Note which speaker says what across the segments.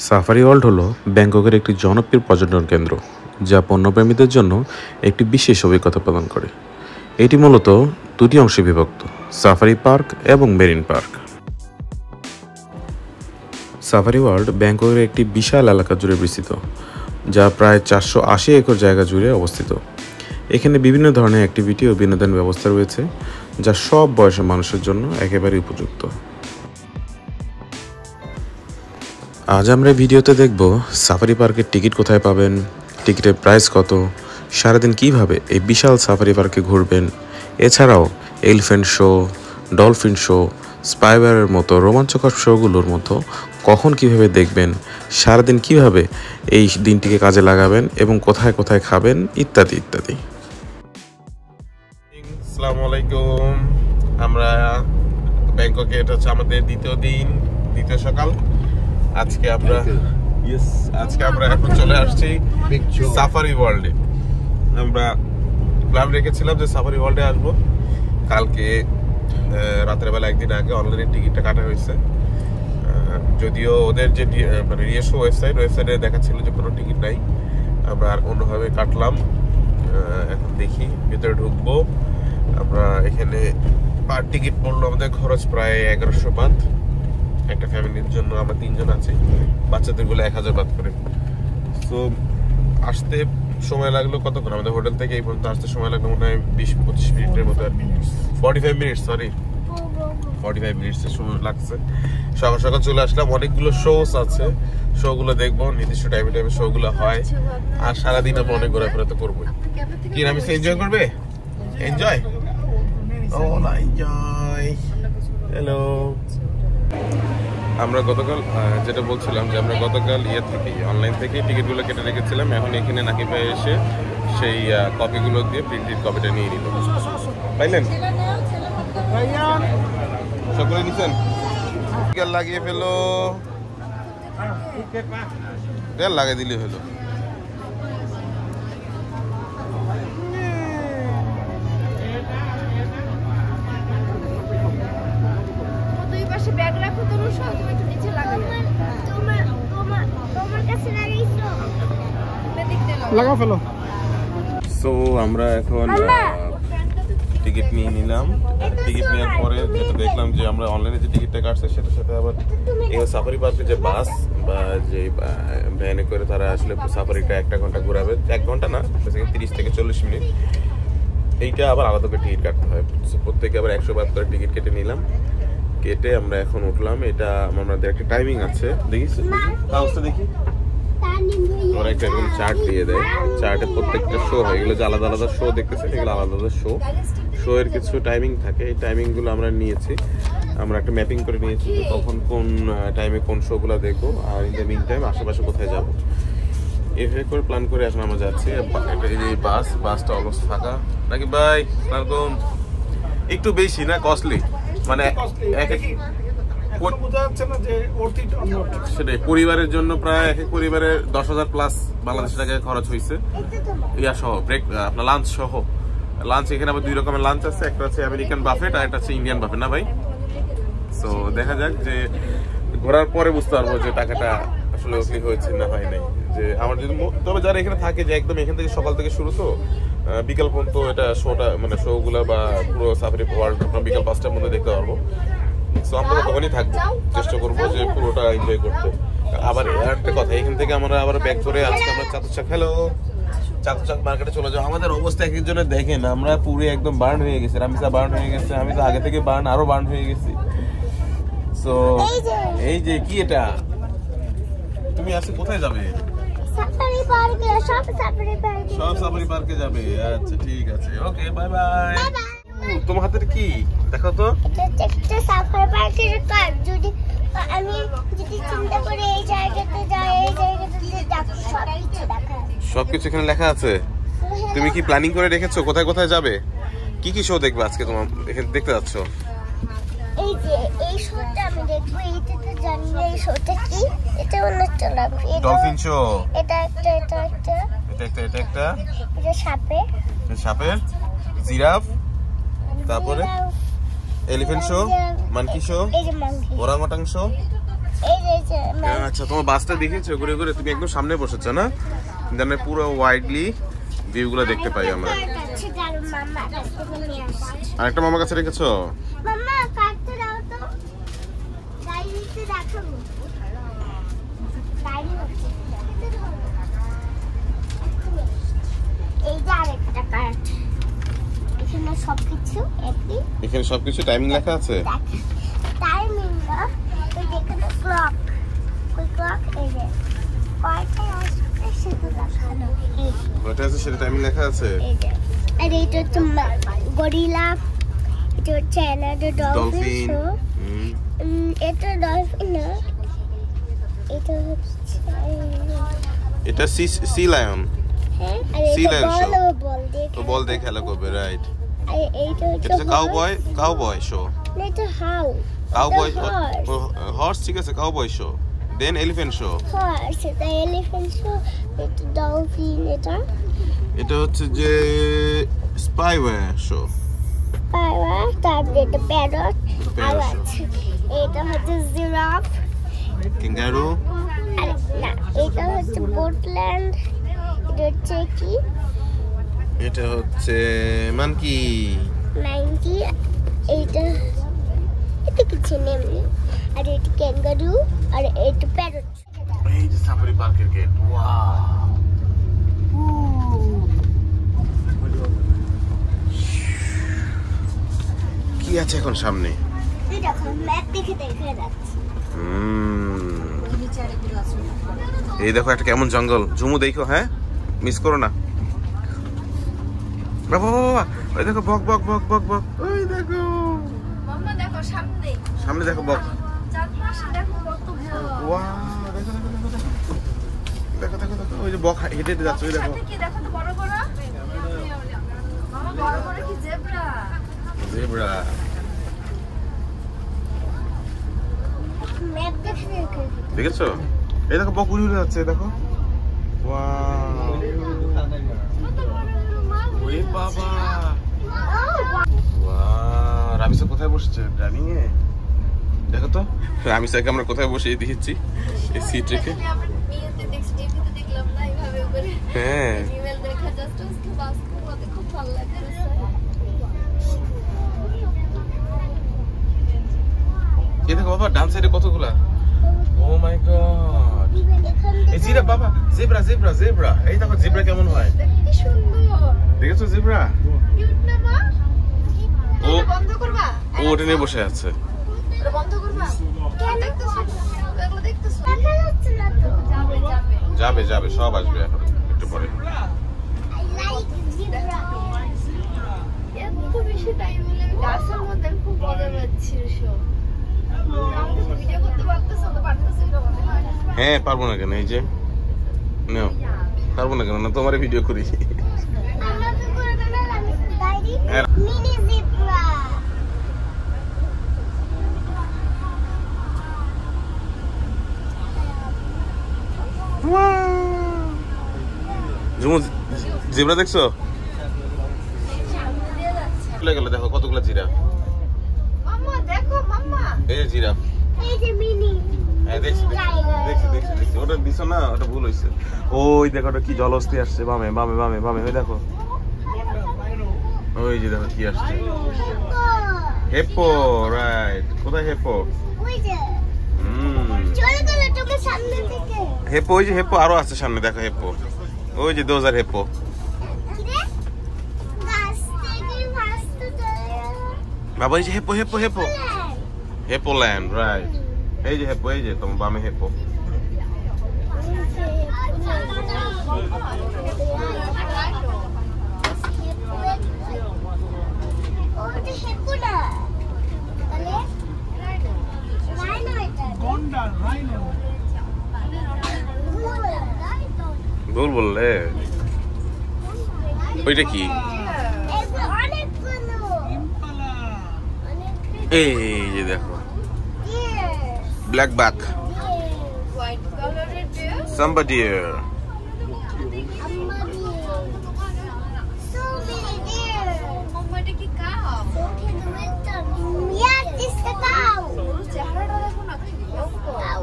Speaker 1: Safari world হলো ব্যাংককের একটি জনপ্রিয় পর্যটন কেন্দ্র যা পণ্যপ্রেমীদের জন্য একটি বিশেষ অভিজ্ঞতা প্রদান করে। এটি মূলত দুটি অংশে বিভক্ত: সাফারি পার্ক এবং মেরিন পার্ক। সাফারি ওয়ার্ল্ড ব্যাংককের একটি বিশাল এলাকা জুড়ে বিস্তৃত, যা প্রায় 480 একর জায়গা জুড়ে অবস্থিত। এখানে বিভিন্ন ধরনের অ্যাক্টিভিটি ও বিনোদন ব্যবস্থা রয়েছে, যা সব বয়সের মানুষের জন্য একেবারে উপযুক্ত। আজ আমরা ভিডিওতে দেখব সাফারি পার্কের টিকিট কোথায় পাবেন, টিকিটের প্রাইস কত, সারাদিন কিভাবে এই বিশাল সাফারি পার্কে ঘুরবেন, এছাড়াও এলিফ্যান্ট শো, ডলফিন শো, স্পাইওয়ারের মতো রোমাঞ্চকর শোগুলোর মতো কখন কিভাবে দেখবেন, সারাদিন কিভাবে এই দিনটিকে কাজে লাগাবেন এবং কোথায় কোথায় খাবেন ইত্যাদি ইত্যাদি।
Speaker 2: আসসালামু আলাইকুম। আমরা ব্যাংককে, এটা হচ্ছে আমাদের দ্বিতীয় সকাল। আজকে আমরা এখন চলে আসছি সাফারি ওয়ার্ল্ডে। আমরা প্ল্যান রেখেছিলাম যে সাফারি ওয়ার্ল্ডে আসবো। কালকে রাতের বেলা একদিন আগে অনলাইনে টিকিটটা কাটা হয়েছে, যদিও ওদের যে মানে রিয়েশো ওয়েবসাইটে দেখাচ্ছিল যে কোনো টিকিট নাই। আমরা আর অন্যভাবে কাটলাম। এখন দেখি ভিতরে ঢুকবো। আমরা এখানে পার টিকিট পড়লো আমাদের খরচ প্রায় 1100 বাত। একটা ফ্যামিলির জন্য আমরা 3 জন আছি, বাচ্চাদের গুলো 1000 বাত করে। তো আসতে সময় লাগলো কতক্ষণ? আমাদের হোটেল থেকে এই পর্যন্ত আসতে সময় লাগলো মনে হয় 20-25 মিনিটের মতো আর কি। 45 মিনিটের সময় লাগছে। সকাল সকাল চলে আসলাম। অনেকগুলো শোস আছে, শোগুলো দেখবো। নির্দিষ্ট টাইমে শোগুলো হয়। আর সারাদিন আমরা অনেক ঘোরাফেরা তো করবোই। কি আমি এনজয় করবে? Enjoy hello. আমরা গতকাল যেটা বলছিলাম যে আমরা গতকাল অনলাইন থেকে টিকিটগুলো কেটে রেখেছিলাম। এখন এখানে নাকিব ভাই এসে সেই কপিগুলো দিয়ে প্রিন্টেড কপিটা নিয়ে নিল। পাইলেন? সকলে নিছেন? লাগিয়ে ফেলো, লাগিয়ে দিলে হলো। সো আমরা এখন টিকিট নিয়ে নিলাম। টিকিট নেওয়ার পরে যেটা দেখলাম যে আমরা অনলাইনে যে টিকিটটা কাটছে সেটার সাথে আবার এই সাফারি পার্কে যে বাস বা যে ভ্যানে করে তারা আসলে সাফারিটা 1 ঘন্টা ঘোরাবে, 1 ঘন্টা না, 30 থেকে 40 মিনিট। এইটা আবার আলাদা করে টিকিট কাটতে হয়। প্রত্যেকে আবার 100 বাত করে টিকিট কেটে নিলাম। কেটে আমরা এখন উঠলাম। এটা আমাদের একটা টাইমিং আছে, দেখিস কাগজটা দেখি। ওরা একটা এরকম চার্ট দিয়ে দেয়। চার্টে প্রত্যেকটা শো হয়, এগুলো যে আলাদা আলাদা শো দেখতেছেন, এগুলো আলাদা আলাদা শো এর কিছু টাইমিং থাকে। এই টাইমিং গুলো আমরা নিয়েছি, আমরা একটা ম্যাপিং করে নিয়েছি যে কখন কোন টাইমে কোন শো গুলো দেখবো, আর ইন দ্য মিন টাইম আশেপাশে কোথায় যাবো। এভাবে করে প্ল্যান করে এখন আমরা যাচ্ছি। এই বাসটা অলমোস্ট ফাঁকা। নাকি ভাই এরকম একটু বেশি না কস্টলি, মানে সেটাই পরিবারের জন্য প্রায় এক পরিবারের 10,000 প্লাস বাংলাদেশ টাকায় খরচ হয়েছে। ইয়া সহ ব্রেক, আপনার লাঞ্চ সহ। লাঞ্চ এখানে আবার 2 রকমের লাঞ্চ আছে, একটা হচ্ছে আমেরিকান বাফেট আর একটা হচ্ছে ইন্ডিয়ান বাফেট, না ভাই? সো দেখা যাক, যে ঘোরার পরে বুঝতে পারবো যে টাকাটা আসলে ওসলি হয়েছে না হয় নাই। যে আমার যদি, তবে যারা এখানে থাকে যে একদম এখান থেকে সকাল থেকে শুরু, তো বিকাল পর্যন্ত এটা শোটা মানে শোগুলো বা পুরো সাফারি ওয়ার্ল্ড আপনার বিকাল 5টার মধ্যে দেখতে পারবো। সো আমরা তখনই থাকবো, চেষ্টা করবো যে পুরোটা এনজয় করতে। আবার একটা কথা, এখান থেকে আমরা আবার ব্যাক করে আজকে আমরা চাতুচাক মার্কেটে চলে যাবো। আমাদের অবস্থা এক একজনের দেখেন, আমরা পুরো একদম বার্ন হয়ে গেছি। রামিসা বার্ন হয়ে গেছে, আমি তো আগে থেকে আরো বার্ন হয়ে গেছি। সো এই যে কি এটা, তুমি আজকে কোথায় যাবে?
Speaker 3: সাফারি পার্কে।
Speaker 2: সব সাফারি পার্কে যাবে? আচ্ছা ঠিক আছে, ওকে, বাই বাই। তোমার হাতের কি দেখো তো?
Speaker 3: এটা সাফারি পার্কের কার্ড। যদি আমি চিন্তা করে এই জায়গাতে যাই, এই জায়গাতে দেখো সবকিছু দেখা আছে।
Speaker 2: সবকিছু এখানে লেখা আছে। তুমি কি প্ল্যানিং করে রেখেছো কোথায় কোথায় যাবে? কি কি শো দেখবে আজকে তোমার এখানে দেখতে যাচ্ছ?
Speaker 3: এই যে এই শোটা আমি দেখবো। এইটা তো জানি না এই শোটা কি। এটা অন্য চলা,
Speaker 2: ডলফিন শো।
Speaker 3: এটা একটা এটা সাপের জিরাফ,
Speaker 2: তারপরে elephant show, monkey show, orangutan show, আচ্ছা, তোমার বাসটা দেখেছো ঘুরে ঘুরে? তুমি একদম সামনে বসেছো না, যেন পুরো ওয়াইডলি ভিউ গুলো দেখতে পাই আমরা। আরেকটা মামার কাছে রেখেছো? এখানে সবকিছু টাইমিং লেখা আছে।
Speaker 3: টাইমিং না, ওই যেখানে ক্লক, ওই ক্লক এই যে কয়টা আসছে সেটা দেখানো।
Speaker 2: কয়টা আছে সেটা টাইমিং লেখা আছে।
Speaker 3: এই যে আর এইটা হচ্ছে গরিলা, এটা হচ্ছে অ্যানাদার ডলফিন। এটা ডলফিন না, এটা হচ্ছে
Speaker 2: এটা সি লায়ন।
Speaker 3: হ্যাঁ, আর এটা
Speaker 2: বল দিয়ে খেলা করবে, রাইট।
Speaker 3: আর এইটা হচ্ছে
Speaker 2: কাউবয় শো।
Speaker 3: এটা হাউ
Speaker 2: কাউবয় হর্স, ঠিক আছে, কাউবয় শো। দেন এলিফ্যান্ট শো।
Speaker 3: হর্স, এটা এলিফ্যান্ট শো। এটা ডলফিন।
Speaker 2: এটা হচ্ছে যে স্পাইওয়্যার শো।
Speaker 3: স্পাইওয়্যার, তারপরে এটা প্যারট। আর আছে এটা হচ্ছে জিরাফ,
Speaker 2: ক্যাঙ্গারু।
Speaker 3: আর না, এটা হচ্ছে পোর্টল্যান্ড। এটা হচ্ছে কি,
Speaker 2: এটা হচ্ছে মানকি।
Speaker 3: 90। এইটা এটা কিছু নেই। আর এটা ক্যাঙ্গারু, আর এটা প্যারট।
Speaker 2: এই যে সাফারি পার্কের গেট। ওয়াও, কি আছে এখন সামনে?
Speaker 3: এই দেখো, ম্যাপ দেখে দেখে যাচ্ছে।
Speaker 2: এই দেখো একটা কেমন জঙ্গল, ঝুমু দেখো, হ্যাঁ মিস করো না। বাবা বাবা, ওই দেখো বক বক বক বক বক, ওই দেখো
Speaker 4: মাম্মা, দেখো সামনে,
Speaker 2: সামনে দেখো বক।
Speaker 4: চারপাশে দেখো কত বক।
Speaker 2: ওয়াও, দেখো দেখো দেখো দেখো দেখো দেখো, ওই যে বক হেঁটে হেঁটে যাচ্ছে, ওই দেখো।
Speaker 4: সাথে কি দেখো তো, বড় বড় মামা, বড় বড় কি জেব্রা।
Speaker 2: জেব্রা।
Speaker 3: ম্যাপ দেখে দেখে
Speaker 2: দেখেছো? এই দেখো বক উড়ে উড়ে যাচ্ছে, দেখো। ওয়াও, ওরে বাবা। ওয়াও, রামিসা কোথায় বসছে ড্রাইভিং এ? দেখো তো রামিসাকে আমরা কোথায় বসিয়ে দিয়েছি এই সিট রেখে।
Speaker 4: আমরা নিয়তে দেখছি, টিভিতে দেখলাম না এইভাবে করে।
Speaker 2: হ্যাঁ,
Speaker 4: ইমেল দেখা জাস্ট আজকে বাস করতে খুব ভালো লাগছে।
Speaker 2: এই দেখো বাবা, ডান সাইডে কতগুলা। ও মাই গড, এই জিরাফ বাবা, জেব্রা জেব্রা জেব্রা। এই দেখো জেব্রা কেমন হয়,
Speaker 4: কি সুন্দর।
Speaker 2: দেখেছো জেব্রা?
Speaker 4: কিউট না মা?
Speaker 2: ও
Speaker 4: বন্ধ করবা?
Speaker 2: ও ওটা নিয়ে বসে আছে।
Speaker 4: ওটা বন্ধ করবা? কেন দেখতেছো? এগুলো দেখতেছো?
Speaker 3: দেখা যাচ্ছে না তো।
Speaker 4: যাবে যাবে
Speaker 2: যাবে যাবে, সব আসবে এখন একটু পরে।
Speaker 3: I like zebra.
Speaker 4: এত বেশি টাইম হলে আমি গাছের মধ্যে খুব মজা পাচ্ছি। সব আমাকে ভিডিও করতে পারতেছো তো? পারতেছো না?
Speaker 2: হ্যাঁ, পারবো না কেন, এই যে নাও, পারবো না কেন, না তোমার ভিডিও করি।
Speaker 3: আমাকে করে দেনা আমি ডাইরি
Speaker 2: হ্যাঁ।
Speaker 3: Mini zebra.
Speaker 2: ঝুমু জিব্রা দেখছো?
Speaker 4: সামনে দিয়ে যাচ্ছে।
Speaker 2: চলে গেল, দেখো কতগুলো জিরাফ।
Speaker 4: মাম্মা দেখো, মাম্মা
Speaker 2: এই যে জিরাফ।
Speaker 3: এই যে মিনি।
Speaker 2: হ্যাঁ, দেখছি দেখছি দেখছি দেখছি। ওটা দিছো না, ওটা ভুল হয়েছে। ওই দেখো ওটা কি জলহস্তি আসছে, বামে বামে বামে বামে, ওই দেখো, ওই যে দেখো কি আসছে। হেপো, রাইট। কোথায় হেপো?
Speaker 3: ওই যে
Speaker 2: হুম,
Speaker 3: চলে গেল তোমার সামনে থেকে।
Speaker 2: হেপো, ওই যে হেপো আরো আছে সামনে, দেখো হেপো, ওই যে 2000 হেপো।
Speaker 3: কি রে? গাছ থেকে ভাসতে চলে গেল।
Speaker 2: বাবা, এই যে হেপো হেপো হেপো, হেপো ল্যান্ড, রাইট। এই যে হেপো, এই যে তোমার বামে হেপো।
Speaker 3: ওটা হেপু না। তাহলে রাইনো এটা।
Speaker 2: ভুল বললে। ওইটা কি?
Speaker 3: এগুলো অনেকগুলো।
Speaker 2: এই যে দেখো,
Speaker 3: Deer.
Speaker 2: ব্ল্যাক বাক,
Speaker 4: হোয়াইট কালারের ডিয়ার।
Speaker 2: সাম্বা deer.
Speaker 3: Amma deer. So many deer.
Speaker 4: মাম্মা এটা কি cow?
Speaker 3: Yes, it's the cow.
Speaker 4: চেহারাটা দেখো না, কি ভয়ঙ্কর।
Speaker 3: Cow.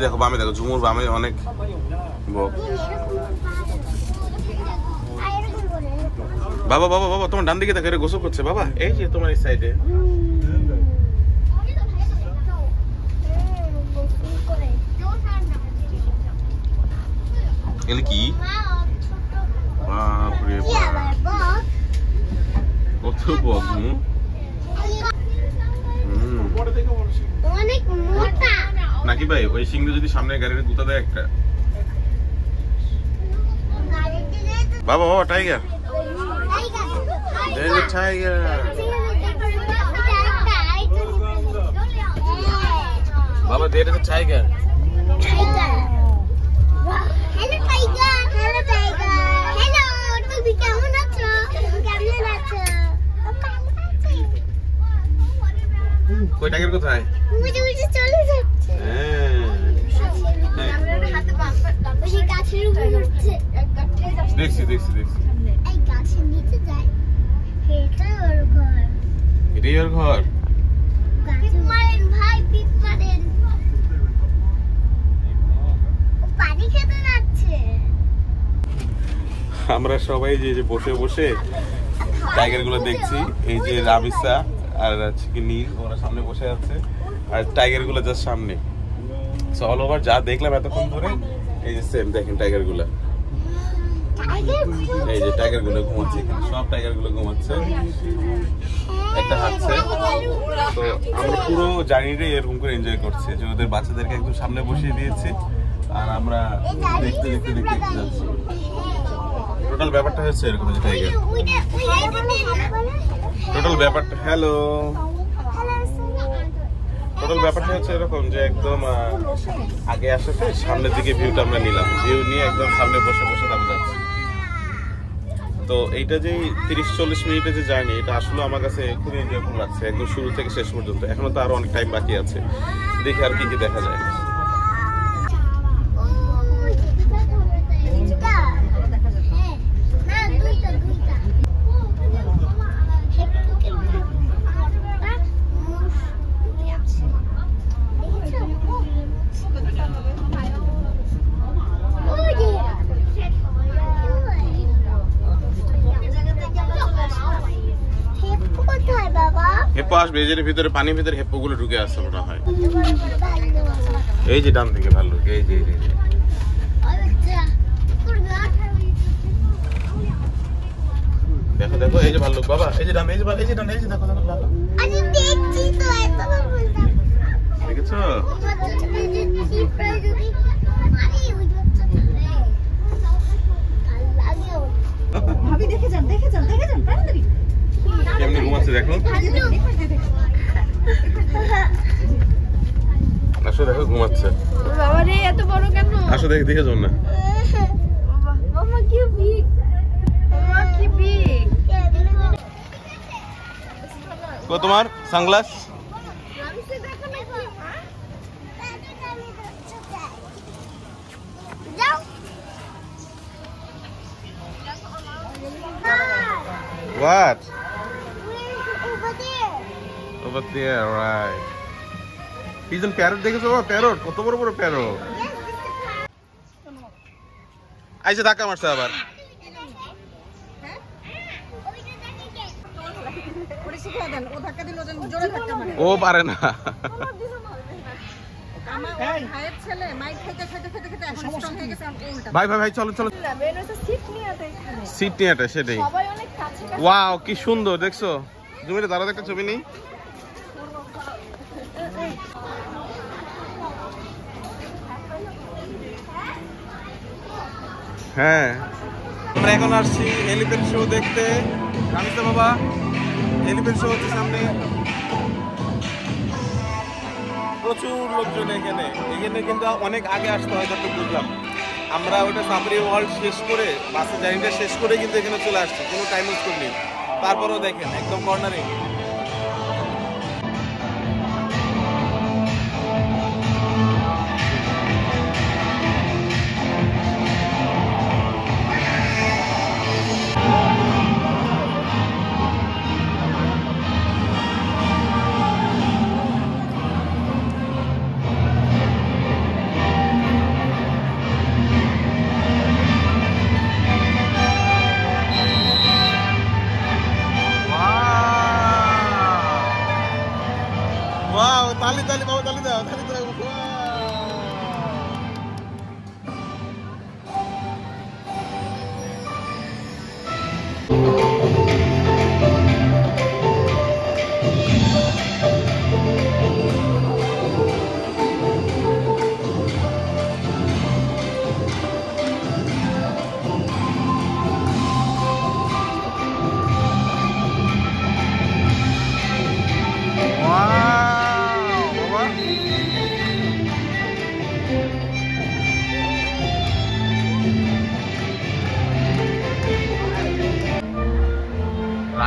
Speaker 2: দেখো বামে দেখো, ঝুমুর বামে অনেক বক। বাবা বাবা বাবা তোমার ডান দিকে দেখো, এটা গোসল করছে বাবা, এই যে তোমার এই সাইডে। এগুলো কি? বাপরে বাপ, কত বক।
Speaker 3: অনেক মোটা
Speaker 2: নাকি ভাই ওই সিংহ যদি সামনে গাড়ির গুতা দেয় একটা। বাবা বাবা টাইগার, there's a tiger. বাবা there is a tiger.
Speaker 3: Hello tiger, hello tiger, hello, তুমি কেমন আছো? কেমন আছো?
Speaker 2: কই টাইগার কোথায়?
Speaker 3: উড়ে উড়ে চলে যাচ্ছে।
Speaker 4: হাতে বাম্পার
Speaker 3: ওই গাছের উপরে উঠছে।
Speaker 2: দেখছি দেখছি দেখছি।
Speaker 3: এই গাছের নিচে যায়, এটা ওর ঘর।
Speaker 2: এটাই ওর ঘর।
Speaker 3: পিপ মারেন ভাই, পিপ মারেন। ও পানি খেতে যাচ্ছে।
Speaker 2: আমরা সবাই যে বসে বসে টাইগার গুলো দেখছি, এই যে রাবিসা আর হচ্ছে কি নীল, ওরা সামনে বসে আছে আর টাইগার গুলো জাস্ট সামনে। সো অল ওভার যা দেখলাম এতক্ষণ ধরে, এই যে সেম দেখেন টাইগার গুলো, এই যে টাইগার গুলো ঘুমাচ্ছে, সব টাইগার গুলো ঘুমাচ্ছে, একটা হাঁটছে। তো আমরা পুরো জার্নিটাই এরকম করে এনজয় করছি, যে ওদের বাচ্চাদেরকে একদম সামনে বসিয়ে দিয়েছি আর আমরা দেখতে দেখতে দেখতে দেখতে যাচ্ছি। টোটাল ব্যাপারটা হচ্ছে এরকম, যে টাইগার টোটাল ব্যাপারটা, হ্যালো, টোটাল ব্যাপারটা হচ্ছে এরকম যে একদম আগে আসাতে সামনের দিকে ভিউটা আমরা নিলাম, ভিউ নিয়ে একদম সামনে বসে বসে তারপর যাচ্ছি। তো এইটা যে 30-40 মিনিটের যে জার্নি, এটা আসলে আমার কাছে খুবই এনজয়ফুল লাগছে একদম শুরু থেকে শেষ পর্যন্ত। এখনো তো আরো অনেক টাইম বাকি আছে, দেখি আর কি কি দেখা যায়। হেপ্পো আসবে, এই যে ভিতরে পানির ভিতরে হেপ্পো গুলো ঢুকে আসছে মনে হয়। এই যে ডান দিকে ভাল্লুক, এই যে দেখো দেখো, এই যে ভাল্লুক বাবা, এই যে ডান, এই যে এই যে ডান, এই যে দেখো দেখো ভাল্লুক।
Speaker 3: আমি দেখছি তো, এত
Speaker 2: দেখেছো?
Speaker 4: ভাবি দেখে যান দেখে যান দেখে যান তাড়াতাড়ি।
Speaker 2: কেমনি ঘুমাচ্ছে দেখো, আসো দেখো ঘুমাচ্ছে।
Speaker 4: বাবা রে এত বড় কেন?
Speaker 2: আসো দেখে দেখে যাও না।
Speaker 4: মামা কি বিগ, মামা কি বিগ।
Speaker 2: কো তোমার সানগ্লাস?
Speaker 4: আমি সে দেখো না কি
Speaker 3: যাও।
Speaker 2: What?
Speaker 3: Over there.
Speaker 2: Over there, right. Pigeon parrot দেখেছো বাবা? প্যারট কত বড় বড় প্যারট। আইসে ধাক্কা মারছে আবার। ও পারে না। ভাই ভাই ভাই চলো চলো, সিট নিয়ে এটা সেটাই। ওয়াও কি সুন্দর দেখছো, জমিতে দাঁড়াতে একটা ছবি নেই। হ্যাঁ আমরা এখন আসছি এলিফ্যান্ট শো দেখতে। জানিস তো বাবা, এলিফ্যান্ট শো হচ্ছে সামনে, প্রচুর লোকজন এখানে। এখানে কিন্তু অনেক আগে আসতে হয়, যত বুঝলাম। আমরা ওটা সাফারি ওয়ার্ল্ড শেষ করে, বাসের জার্নিটা শেষ করে কিন্তু এখানে চলে আসছি, কোনো টাইম ওয়েস্ট করিনি। তারপরেও দেখেন একদম কর্নারে।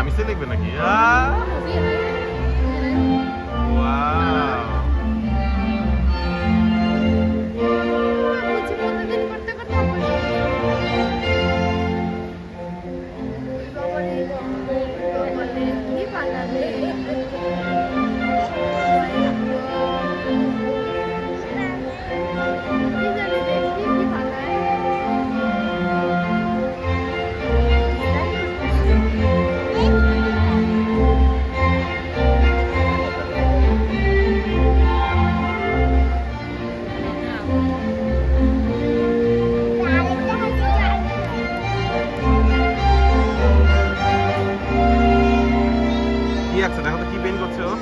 Speaker 2: আমি সে লিখবে নাকি ওয়াও আচ্ছা দেখো তো কি পেন করছে ও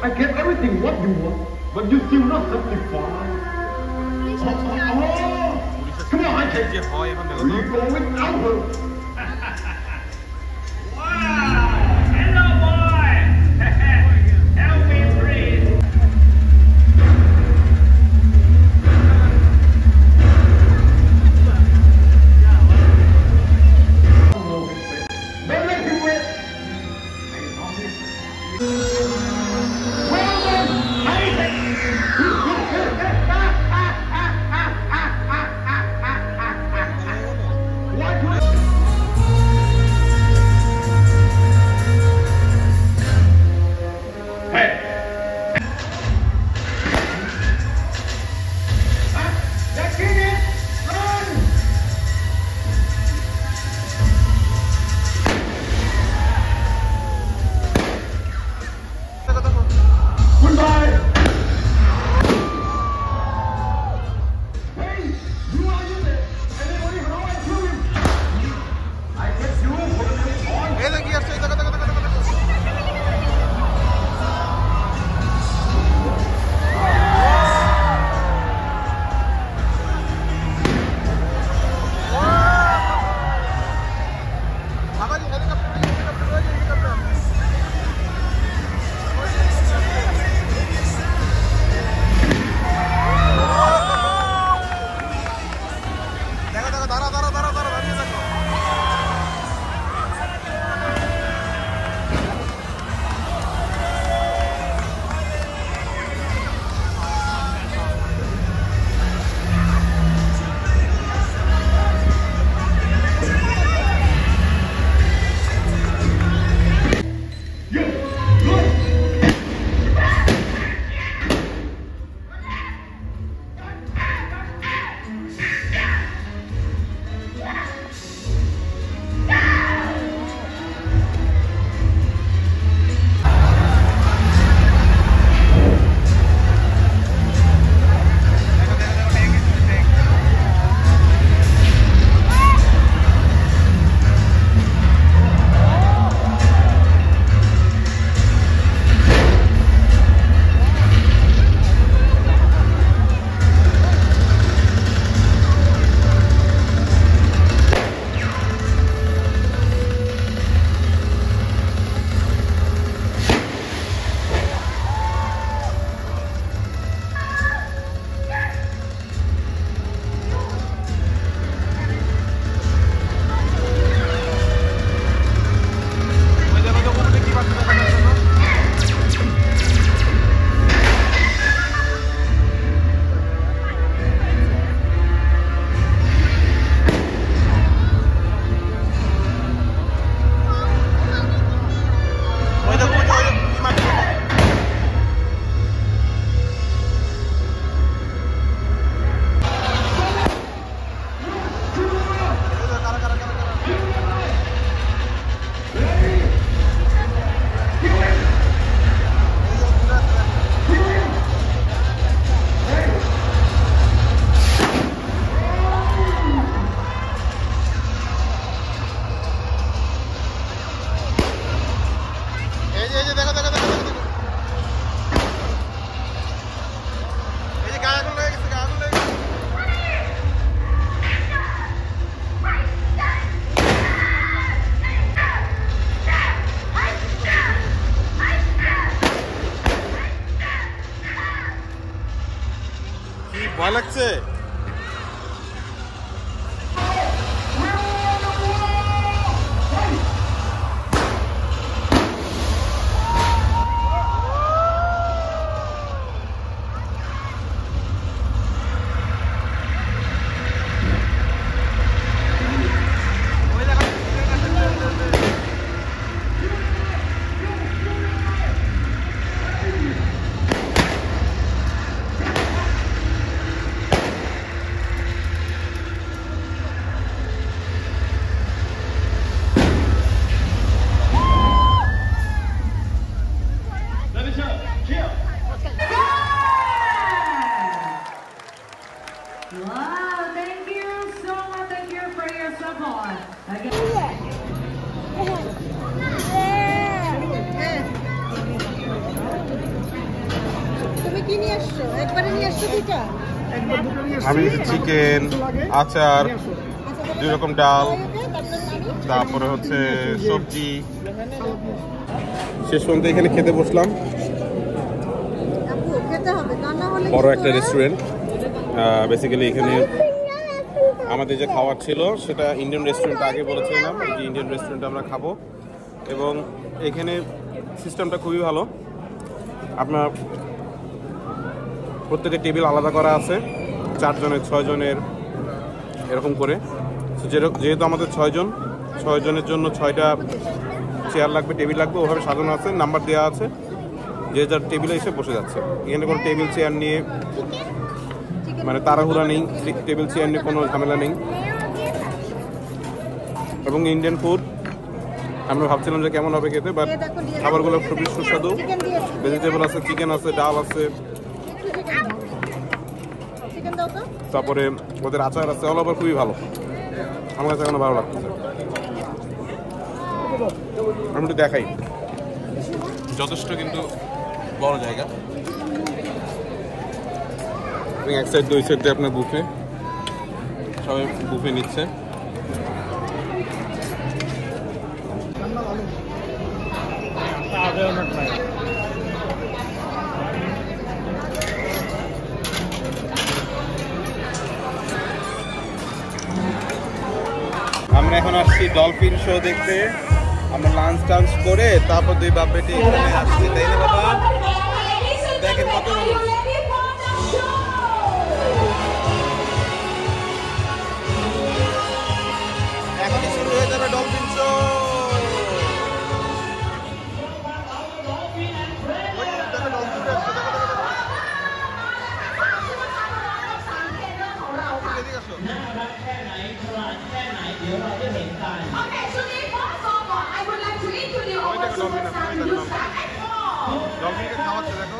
Speaker 5: I get everything what you want, but you still not satisfied. Come on, I take it. We go without her.
Speaker 6: Hello, boy. Help me breathe.
Speaker 5: Don't let him win.
Speaker 2: ভয় লাগছে?
Speaker 7: Wow, thank you so much. Thank you for your support. Again.
Speaker 4: তুমি কি নিয়ে আসছো? একবারে নিয়ে আসছো দুইটা?
Speaker 2: আমি চিকেন, আচার, 2 রকম ডাল, তারপরে হচ্ছে সবজি। শেষ পর্যন্ত এখানে খেতে বসলাম।
Speaker 4: আপু খেতে হবে, তা না হলে
Speaker 2: বড় একটা রেস্টুরেন্ট। বেসিক্যালি এখানে আমাদের যে খাওয়ার ছিল সেটা ইন্ডিয়ান রেস্টুরেন্ট, আগে বলেছিলাম যে ইন্ডিয়ান রেস্টুরেন্টে আমরা খাবো। এবং এখানে সিস্টেমটা খুবই ভালো। আপনার প্রত্যেকের টেবিল আলাদা করা আছে, 4 জনের 6 জনের এরকম করে। যেহেতু আমাদের 6 জনের জন্য 6টা চেয়ার লাগবে, টেবিল লাগবে, ওভাবে সাজানো আছে, নাম্বার দেওয়া আছে, যে যার টেবিলে এসে বসে যাচ্ছে। এখানে কোনো টেবিল চেয়ার নিয়ে মানে তাড়াহুড়া নেই, টেবিল চেয়ার নিয়ে কোনো ঝামেলা নেই। এবং ইন্ডিয়ান ফুড আমরা ভাবছিলাম যে কেমন হবে খেতে, বাট খাবারগুলো খুবই সুস্বাদু। ভেজিটেবল আছে, চিকেন আছে, ডাল আছে, তারপরে ওদের আচার আছে, অল ওভার খুবই ভালো। আমার কাছে এখনো ভালো লাগতেছে। আমি একটু দেখাই, যথেষ্ট কিন্তু বড় জায়গা। এক সাইড 2 সাইড দিয়ে আপনার বুফে, সবাই বুফে নিচ্ছে। আমরা এখন আসছি ডলফিন শো দেখতে। আমরা লাঞ্চ টাঞ্চ করে তারপর 2 বাপ বেটি এখানে আসছি, তাই না বাবা? দেখেন কত মানুষ। এখনই শুরু হয়ে যাবে ডলফিন শো। ডলফিনকে খাওয়াচ্ছে দেখো।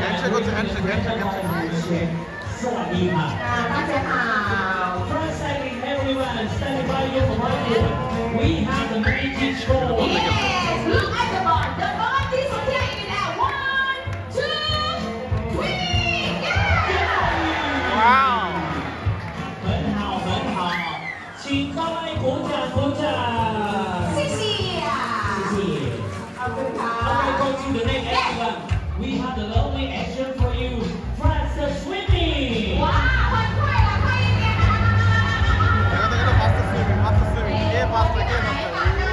Speaker 2: হ্যান্ডশেক হচ্ছে, হ্যান্ডশেক।
Speaker 6: สวัสดีค่ะFirst sighting everyone standing by you for one year. We have the magic show.
Speaker 8: Yes, look at the bar. The bar is playing at 1, 2, 3, yeah!
Speaker 2: Wow.
Speaker 6: 很好，很好，请各位鼓掌鼓掌。
Speaker 8: 谢谢。
Speaker 6: 谢谢。Okay, go to the next everyone. We have the lovely action for you. Faster swimming.
Speaker 8: 哇，很快了，快一点啊！
Speaker 2: Faster swimming, faster swimming. Yeah, faster, yeah, faster.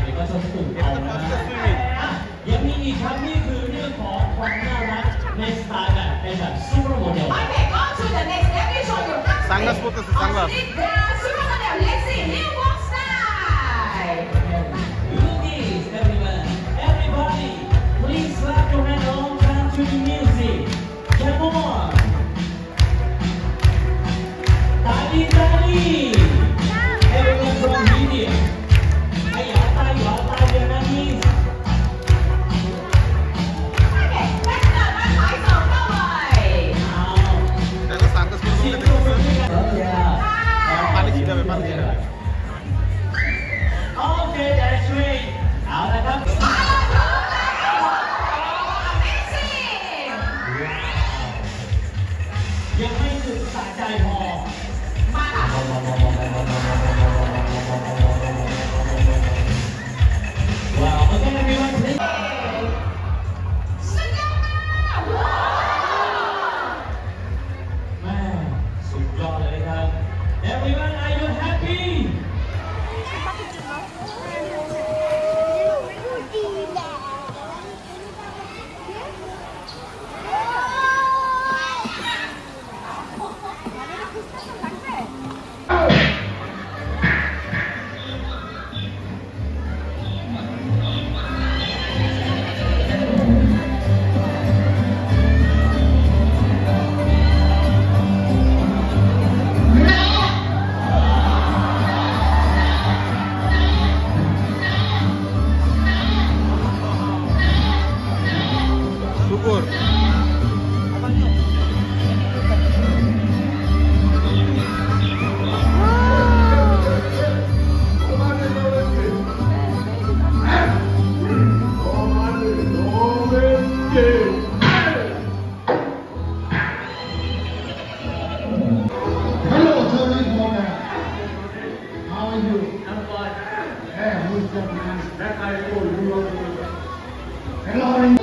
Speaker 6: เดี๋ยวก็จะตื่นเอานะยังมีอีกครับนี่คือเรื่องของความน่ารักในสไตล์แบบเป็นแบบซูเปอร์โมเดล
Speaker 8: Okay, go to the next. Let me show you.
Speaker 2: Sunglass put this sunglass.
Speaker 8: The supermodel. Let's see. New walk style.
Speaker 6: Look this, everyone. Everybody, please clap your hands along time to the music. Come on. Tadi tadi. Everyone from India. Ayo, tayo, jangan nangis.
Speaker 8: Okay, let's go. One high song. Go away.
Speaker 2: দেখো circus করতে দেখতেছে।
Speaker 6: Oh yeah.
Speaker 2: পানি
Speaker 6: สะใจพอมาค่ะว้าว okay everyone please แม่สุดยอดเลยครับ everyone are you happy
Speaker 5: เ